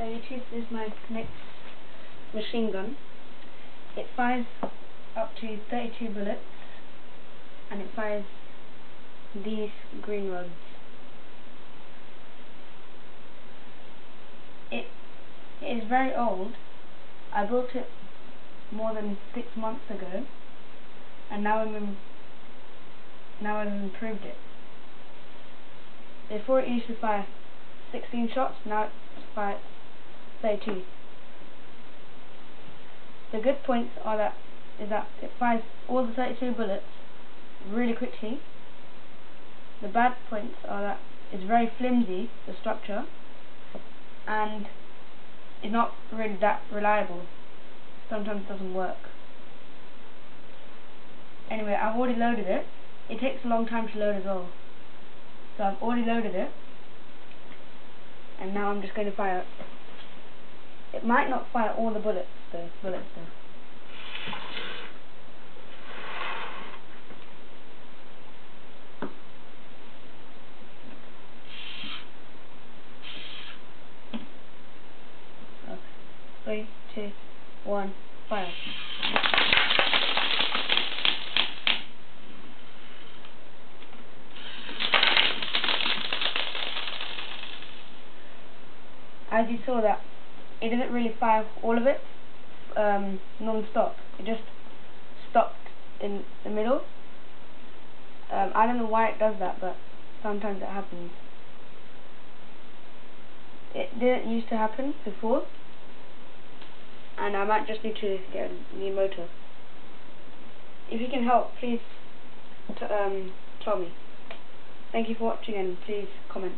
YouTube, this is my knex machine gun. It fires up to 32 bullets and it fires these green rods. It is very old. I built it more than 6 months ago and now I've improved it. Before it used to fire 16 shots, now it fires 32. The good points is that it fires all the 32 bullets really quickly. The bad points are that it's very flimsy, the structure, and it's not really that reliable. Sometimes it doesn't work. Anyway, I've already loaded it. It takes a long time to load as well. So I've already loaded it, and now I'm just going to fire it. It might not fire all the bullets though. Okay. 3, 2, 1, fire. As you saw, that it didn't really fire all of it non-stop. It just stopped in the middle. I don't know why it does that, but sometimes it happens. It didn't used to happen before, and I might just need to get a new motor. If you can help, please tell me. Thank you for watching, and please comment.